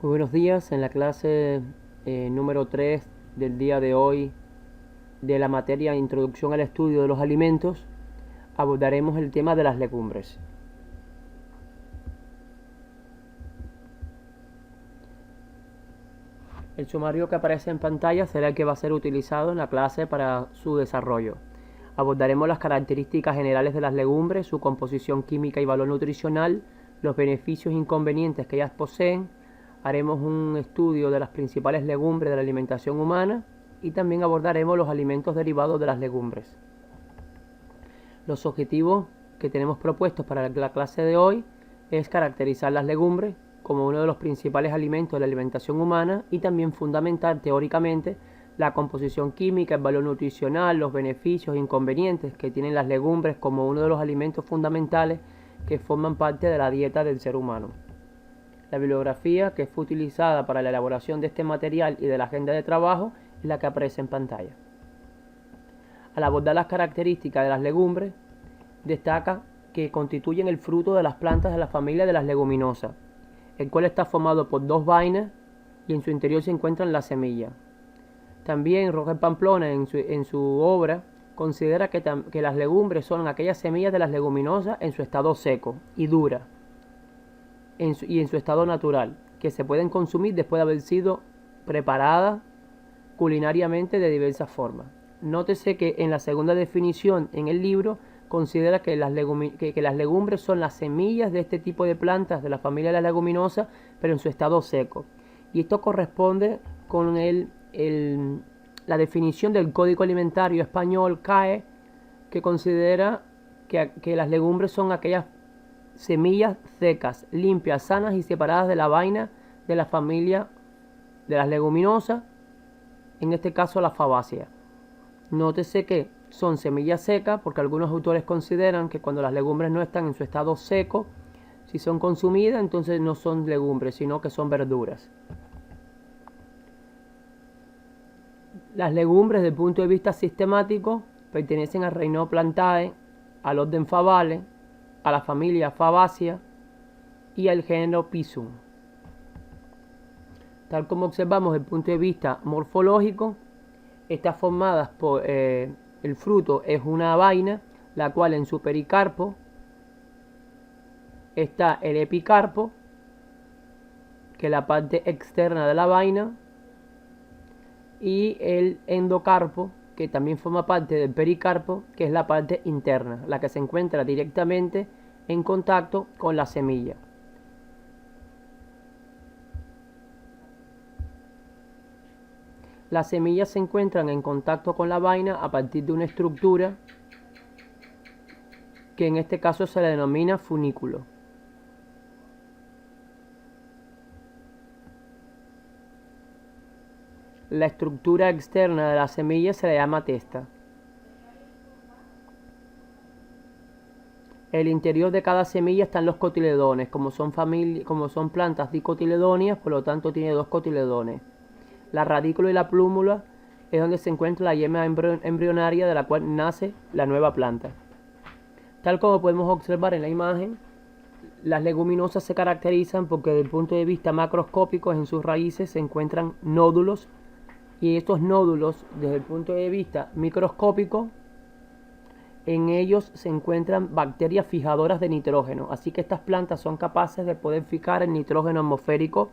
Muy buenos días. En la clase número 3 del día de hoy de la materia Introducción al estudio de los alimentos abordaremos el tema de las legumbres. El sumario que aparece en pantalla será el que va a ser utilizado en la clase para su desarrollo. Abordaremos las características generales de las legumbres, su composición química y valor nutricional, los beneficios e inconvenientes que ellas poseen. Haremos un estudio de las principales legumbres de la alimentación humana y también abordaremos los alimentos derivados de las legumbres. Los objetivos que tenemos propuestos para la clase de hoy es caracterizar las legumbres como uno de los principales alimentos de la alimentación humana y también fundamentar teóricamente la composición química, el valor nutricional, los beneficios e inconvenientes que tienen las legumbres como uno de los alimentos fundamentales que forman parte de la dieta del ser humano. La bibliografía que fue utilizada para la elaboración de este material y de la agenda de trabajo es la que aparece en pantalla. Al abordar las características de las legumbres, destaca que constituyen el fruto de las plantas de la familia de las leguminosas, el cual está formado por dos vainas y en su interior se encuentran las semillas. También Roger Pamplona en su obra considera que las legumbres son aquellas semillas de las leguminosas en su estado seco y dura y en su estado natural, que se pueden consumir después de haber sido preparadas culinariamente de diversas formas. Nótese que en la segunda definición en el libro considera que las legumbres son las semillas de este tipo de plantas de la familia de las leguminosas, pero en su estado seco. Y esto corresponde con la definición del Código Alimentario Español CAE, que considera que las legumbres son aquellas semillas secas, limpias, sanas y separadas de la vaina de la familia de las leguminosas, en este caso la fabácea. Nótese que son semillas secas porque algunos autores consideran que cuando las legumbres no están en su estado seco, si son consumidas, entonces no son legumbres, sino que son verduras. Las legumbres, desde el punto de vista sistemático, pertenecen al reino Plantae, al orden Favale, a la familia Fabaceae y al género Pisum. Tal como observamos desde el punto de vista morfológico, están formadas por el fruto es una vaina, la cual en su pericarpo está el epicarpo, que es la parte externa de la vaina, y el endocarpo, que también forma parte del pericarpo, que es la parte interna, la que se encuentra directamente en contacto con la semilla. Las semillas se encuentran en contacto con la vaina a partir de una estructura que en este caso se le denomina funículo. La estructura externa de la semilla se le llama testa. En el interior de cada semilla están los cotiledones, como son plantas dicotiledóneas, por lo tanto tiene dos cotiledones. La radícula y la plúmula es donde se encuentra la yema embrionaria de la cual nace la nueva planta. Tal como podemos observar en la imagen, las leguminosas se caracterizan porque desde el punto de vista macroscópico en sus raíces se encuentran nódulos, y estos nódulos desde el punto de vista microscópico en ellos se encuentran bacterias fijadoras de nitrógeno, así que estas plantas son capaces de poder fijar el nitrógeno atmosférico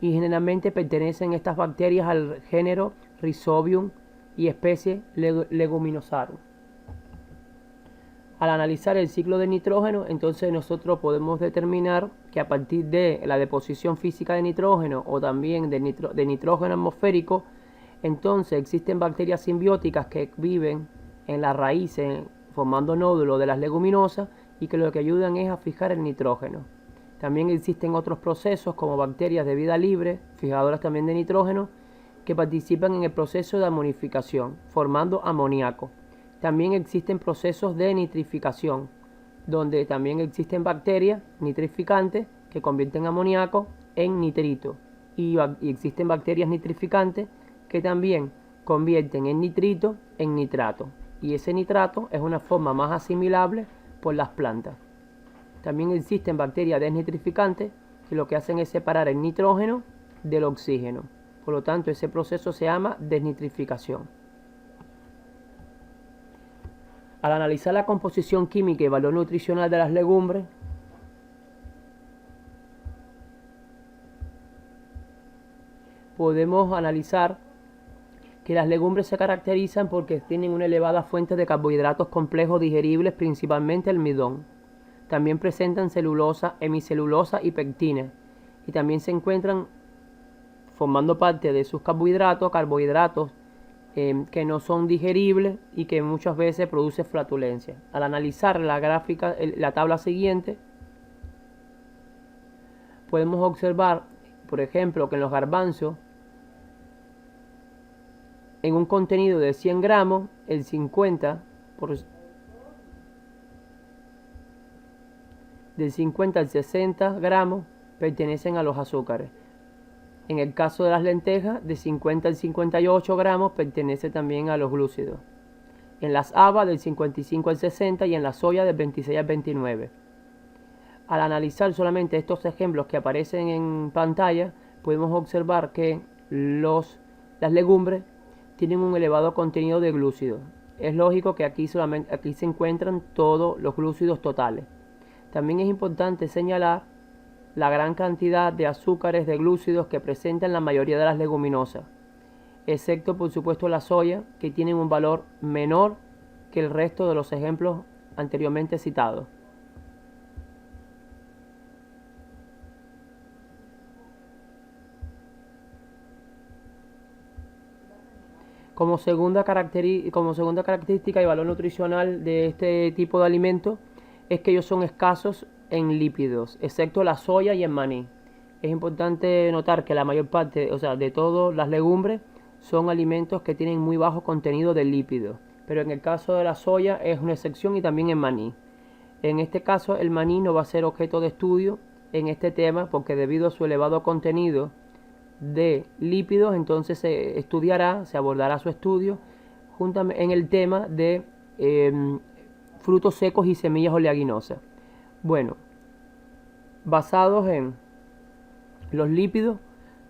y generalmente pertenecen estas bacterias al género Rhizobium y especie Leguminosarum. Al analizar el ciclo de nitrógeno, entonces nosotros podemos determinar que a partir de la deposición física de nitrógeno o también de nitrógeno atmosférico, entonces existen bacterias simbióticas que viven en las raíces formando nódulos de las leguminosas y que lo que ayudan es a fijar el nitrógeno. También existen otros procesos como bacterias de vida libre, fijadoras también de nitrógeno, que participan en el proceso de amonificación, formando amoníaco. También existen procesos de nitrificación, donde también existen bacterias nitrificantes que convierten amoníaco en nitrito. Y existen bacterias nitrificantes que también convierten en nitrito en nitrato. Y ese nitrato es una forma más asimilable por las plantas. También existen bacterias desnitrificantes que lo que hacen es separar el nitrógeno del oxígeno. Por lo tanto, ese proceso se llama desnitrificación. Al analizar la composición química y valor nutricional de las legumbres, podemos analizar que las legumbres se caracterizan porque tienen una elevada fuente de carbohidratos complejos digeribles, principalmente el almidón. También presentan celulosa, hemicelulosa y pectina. Y también se encuentran formando parte de sus carbohidratos que no son digeribles y que muchas veces produce flatulencia. Al analizar la gráfica, la tabla siguiente, podemos observar, por ejemplo, que en los garbanzos, en un contenido de 100 gramos, el 50 del 50 al 60 gramos pertenecen a los azúcares. En el caso de las lentejas, de 50 al 58 gramos pertenece también a los glúcidos. En las habas, del 55 al 60 y en la soya, del 26 al 29. Al analizar solamente estos ejemplos que aparecen en pantalla, podemos observar que las legumbres tienen un elevado contenido de glúcidos. Es lógico que aquí se encuentran todos los glúcidos totales. También es importante señalar la gran cantidad de azúcares de glúcidos que presentan la mayoría de las leguminosas, excepto por supuesto la soya, que tienen un valor menor que el resto de los ejemplos anteriormente citados. Como segunda característica y valor nutricional de este tipo de alimentos es que ellos son escasos en lípidos, excepto la soya y el maní. Es importante notar que la mayor parte, de todas las legumbres, son alimentos que tienen muy bajo contenido de lípidos, pero en el caso de la soya es una excepción y también el maní. En este caso el maní no va a ser objeto de estudio en este tema porque debido a su elevado contenido de lípidos, entonces se abordará su estudio juntamente en el tema de frutos secos y semillas oleaginosas. Bueno, basados en los lípidos,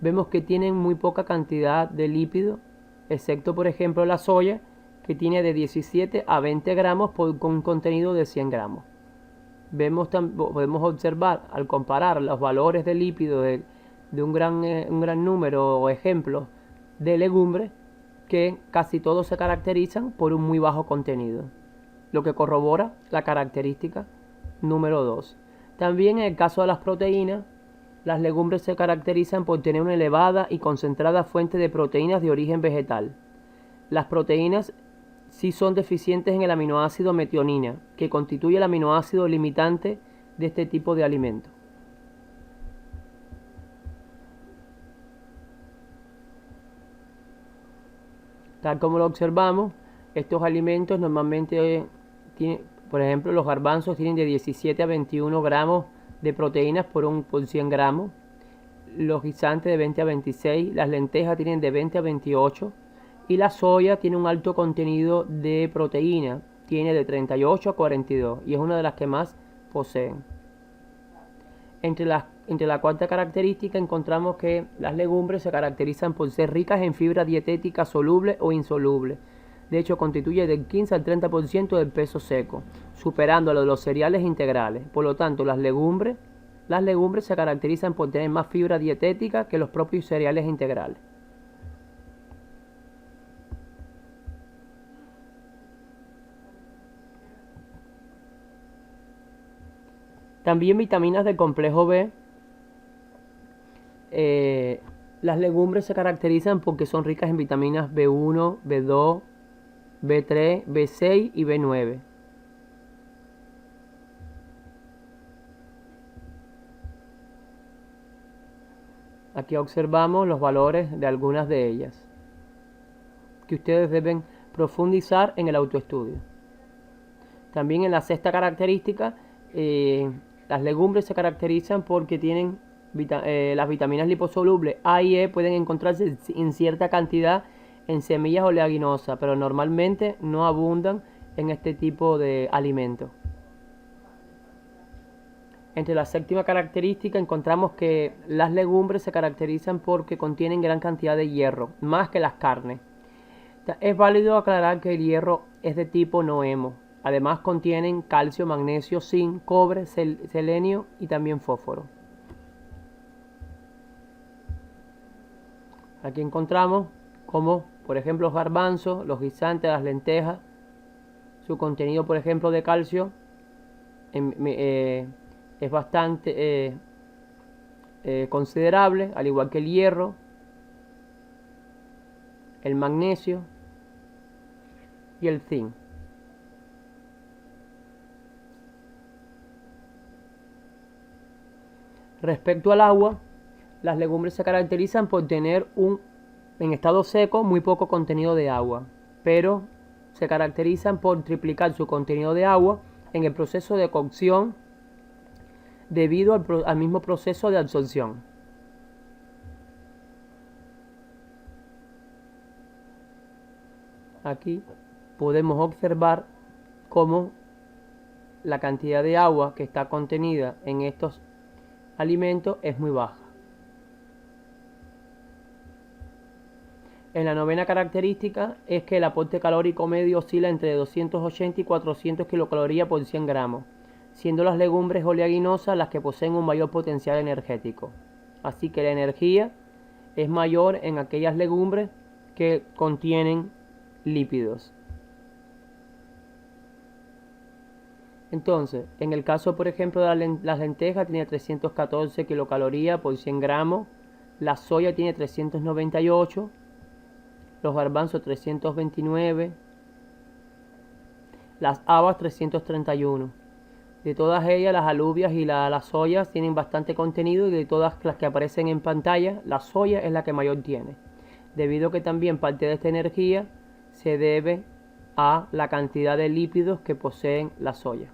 vemos que tienen muy poca cantidad de lípidos, excepto por ejemplo la soya, que tiene de 17 a 20 gramos con un contenido de 100 gramos. Podemos observar, al comparar los valores de lípidos de un gran número o ejemplos de legumbres, que casi todos se caracterizan por un muy bajo contenido, lo que corrobora la característica número 2. También en el caso de las proteínas, las legumbres se caracterizan por tener una elevada y concentrada fuente de proteínas de origen vegetal. Las proteínas sí son deficientes en el aminoácido metionina, que constituye el aminoácido limitante de este tipo de alimentos. Tal como lo observamos, estos alimentos normalmente tienen, por ejemplo, los garbanzos tienen de 17 a 21 gramos de proteínas por 100 gramos, los guisantes de 20 a 26, las lentejas tienen de 20 a 28 y la soya tiene un alto contenido de proteína, tiene de 38 a 42 y es una de las que más poseen. Entre la cuarta característica encontramos que las legumbres se caracterizan por ser ricas en fibra dietética soluble o insoluble. De hecho, constituye del 15 al 30% del peso seco, superando a lo de los cereales integrales. Por lo tanto, las legumbres se caracterizan por tener más fibra dietética que los propios cereales integrales. También vitaminas del complejo B. Las legumbres se caracterizan porque son ricas en vitaminas B1, B2, B3, B6 y B9. Aquí observamos los valores de algunas de ellas, que ustedes deben profundizar en el autoestudio. También en la sexta característica, las legumbres se caracterizan porque tienen las vitaminas liposolubles A y E, pueden encontrarse en cierta cantidad en semillas oleaginosas, pero normalmente no abundan en este tipo de alimentos. Entre la séptima característica encontramos que las legumbres se caracterizan porque contienen gran cantidad de hierro, más que las carnes. Es válido aclarar que el hierro es de tipo no hemo. Además contienen calcio, magnesio, zinc, cobre, selenio y también fósforo. Aquí encontramos como, por ejemplo, los garbanzos, los guisantes, las lentejas, su contenido, por ejemplo, de calcio es bastante considerable, al igual que el hierro, el magnesio y el zinc. Respecto al agua, las legumbres se caracterizan por tener en estado seco muy poco contenido de agua, pero se caracterizan por triplicar su contenido de agua en el proceso de cocción debido al mismo proceso de absorción. Aquí podemos observar cómo la cantidad de agua que está contenida en estos alimentos es muy baja. En la novena característica es que el aporte calórico medio oscila entre 280 y 400 kilocalorías por 100 gramos, siendo las legumbres oleaginosas las que poseen un mayor potencial energético. Así que la energía es mayor en aquellas legumbres que contienen lípidos. Entonces, en el caso, por ejemplo, de las lentejas tiene 314 kilocalorías por 100 gramos, la soya tiene 398, los garbanzos 329, las habas 331. De todas ellas, las alubias y las soyas tienen bastante contenido, y de todas las que aparecen en pantalla, la soya es la que mayor tiene, debido a que también parte de esta energía se debe a la cantidad de lípidos que poseen la soya.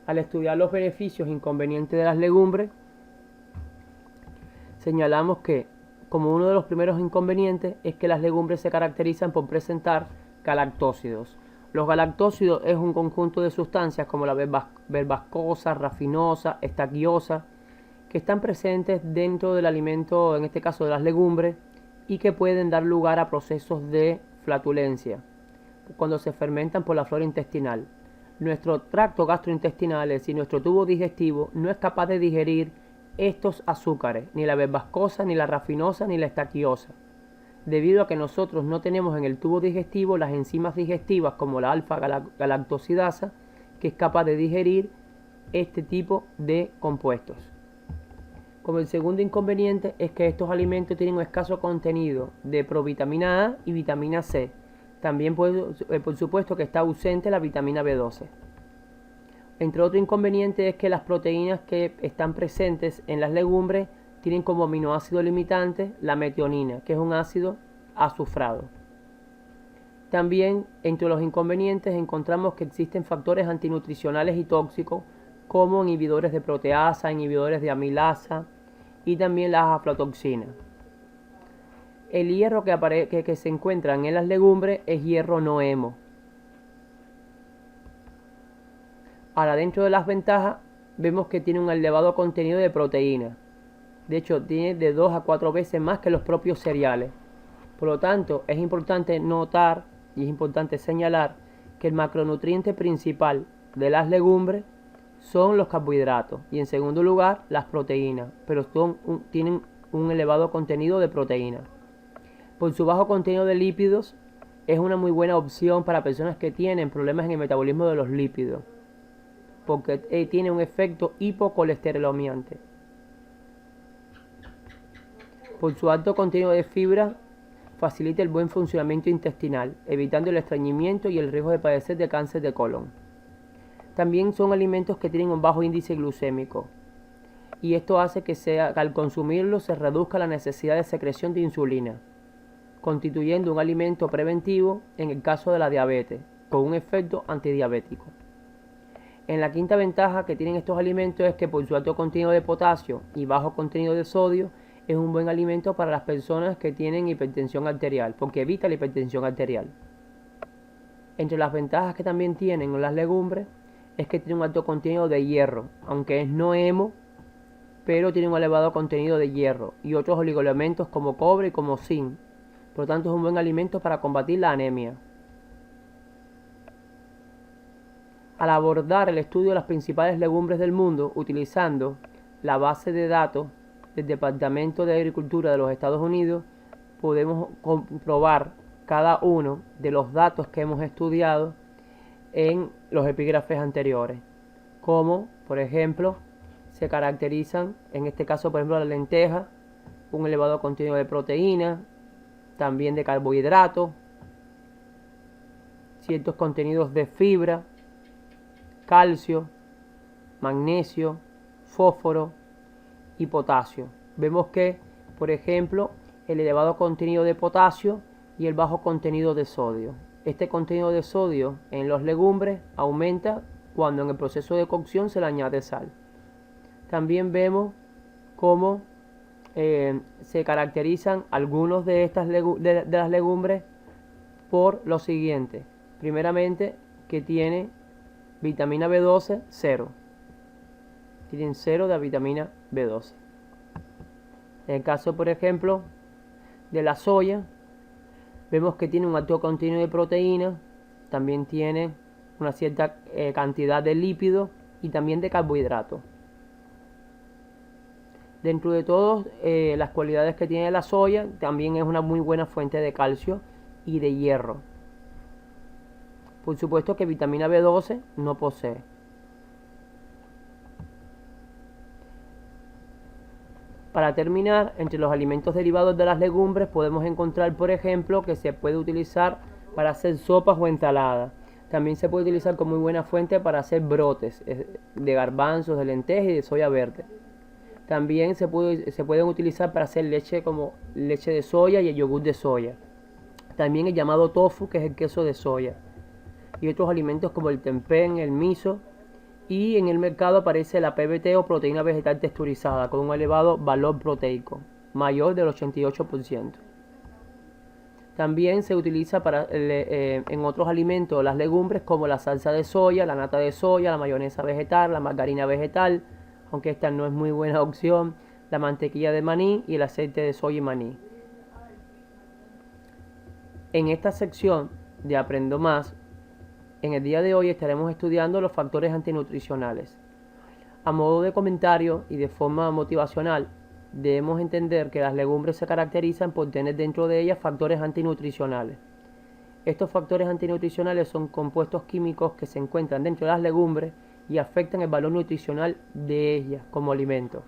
Al estudiar los beneficios e inconvenientes de las legumbres, señalamos que, como uno de los primeros inconvenientes, es que las legumbres se caracterizan por presentar galactósidos. Los galactósidos es un conjunto de sustancias como la verbascosa, rafinosa, estaquiosa, que están presentes dentro del alimento, en este caso de las legumbres, y que pueden dar lugar a procesos de flatulencia cuando se fermentan por la flora intestinal. Nuestro tracto gastrointestinal, es decir, nuestro tubo digestivo, no es capaz de digerir estos azúcares, ni la verbascosa, ni la rafinosa, ni la estaquiosa, debido a que nosotros no tenemos en el tubo digestivo las enzimas digestivas como la alfa-galactosidasa, que es capaz de digerir este tipo de compuestos. Como el segundo inconveniente es que estos alimentos tienen un escaso contenido de provitamina A y vitamina C. También por supuesto que está ausente la vitamina B12. Entre otros inconvenientes es que las proteínas que están presentes en las legumbres tienen como aminoácido limitante la metionina, que es un ácido azufrado. También entre los inconvenientes encontramos que existen factores antinutricionales y tóxicos como inhibidores de proteasa, inhibidores de amilasa y también las aflatoxinas. El hierro que se encuentra en las legumbres es hierro no hemo. Ahora, dentro de las ventajas, vemos que tiene un elevado contenido de proteína. De hecho, tiene de 2 a 4 veces más que los propios cereales. Por lo tanto, es importante notar y es importante señalar que el macronutriente principal de las legumbres son los carbohidratos y en segundo lugar las proteínas, pero tienen un elevado contenido de proteína. Por su bajo contenido de lípidos, es una muy buena opción para personas que tienen problemas en el metabolismo de los lípidos, porque tiene un efecto hipocolesterolamiante. Por su alto contenido de fibra, facilita el buen funcionamiento intestinal, evitando el estreñimiento y el riesgo de padecer de cáncer de colon. También son alimentos que tienen un bajo índice glucémico, y esto hace que al consumirlos se reduzca la necesidad de secreción de insulina, constituyendo un alimento preventivo en el caso de la diabetes, con un efecto antidiabético. En la quinta ventaja que tienen estos alimentos es que por su alto contenido de potasio y bajo contenido de sodio, es un buen alimento para las personas que tienen hipertensión arterial, porque evita la hipertensión arterial. Entre las ventajas que también tienen las legumbres es que tienen un alto contenido de hierro, aunque es no hemo, pero tiene un elevado contenido de hierro y otros oligoelementos como cobre y como zinc. Por lo tanto, es un buen alimento para combatir la anemia. Al abordar el estudio de las principales legumbres del mundo utilizando la base de datos del Departamento de Agricultura de los Estados Unidos, podemos comprobar cada uno de los datos que hemos estudiado en los epígrafes anteriores, como por ejemplo se caracterizan, en este caso por ejemplo la lenteja, un elevado contenido de proteína, también de carbohidratos, ciertos contenidos de fibra, calcio, magnesio, fósforo y potasio. Vemos que, por ejemplo, el elevado contenido de potasio y el bajo contenido de sodio. Este contenido de sodio en las legumbres aumenta cuando en el proceso de cocción se le añade sal. También vemos cómo se caracterizan algunos de las legumbres por lo siguiente. Primeramente, que tiene vitamina B12 0. Tienen 0 de vitamina B12. En el caso, por ejemplo, de la soya, vemos que tiene un alto contenido de proteína, también tiene una cierta cantidad de lípidos y también de carbohidratos. Dentro de todas las cualidades que tiene la soya, también es una muy buena fuente de calcio y de hierro. Por supuesto que vitamina B12 no posee. Para terminar, entre los alimentos derivados de las legumbres podemos encontrar, por ejemplo, que se puede utilizar para hacer sopas o ensaladas. También se puede utilizar como muy buena fuente para hacer brotes de garbanzos, de lentejas y de soya verde. También se pueden utilizar para hacer leche como leche de soya y el yogur de soya. También el llamado tofu, que es el queso de soya. Y otros alimentos como el tempeh, el miso. Y en el mercado aparece la PBT o proteína vegetal texturizada con un elevado valor proteico, mayor del 88%. También se utiliza en otros alimentos las legumbres como la salsa de soya, la nata de soya, la mayonesa vegetal, la margarina vegetal, aunque esta no es muy buena opción, la mantequilla de maní y el aceite de soya y maní. En esta sección de Aprendo Más, en el día de hoy estaremos estudiando los factores antinutricionales. A modo de comentario y de forma motivacional, debemos entender que las legumbres se caracterizan por tener dentro de ellas factores antinutricionales. Estos factores antinutricionales son compuestos químicos que se encuentran dentro de las legumbres y afectan el valor nutricional de ellas como alimento.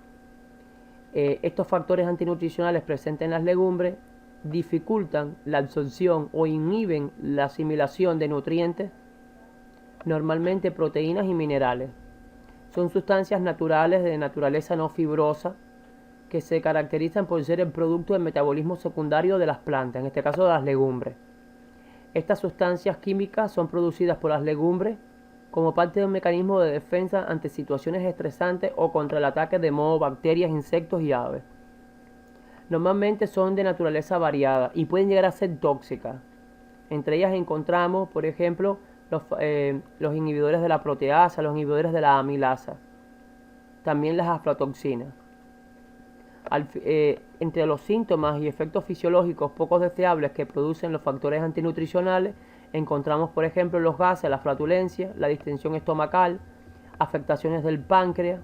Estos factores antinutricionales presentes en las legumbres dificultan la absorción o inhiben la asimilación de nutrientes, normalmente proteínas y minerales. Son sustancias naturales de naturaleza no fibrosa que se caracterizan por ser el producto del metabolismo secundario de las plantas, en este caso de las legumbres. Estas sustancias químicas son producidas por las legumbres como parte de un mecanismo de defensa ante situaciones estresantes o contra el ataque de mohos, bacterias, insectos y aves. Normalmente son de naturaleza variada y pueden llegar a ser tóxicas. Entre ellas encontramos, por ejemplo, los inhibidores de la proteasa, los inhibidores de la amilasa, también las aflatoxinas. Entre los síntomas y efectos fisiológicos poco deseables que producen los factores antinutricionales, encontramos, por ejemplo, los gases, la flatulencia, la distensión estomacal, afectaciones del páncreas,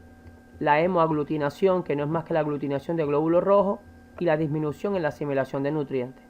la hemoaglutinación, que no es más que la aglutinación de glóbulos rojos, y la disminución en la asimilación de nutrientes.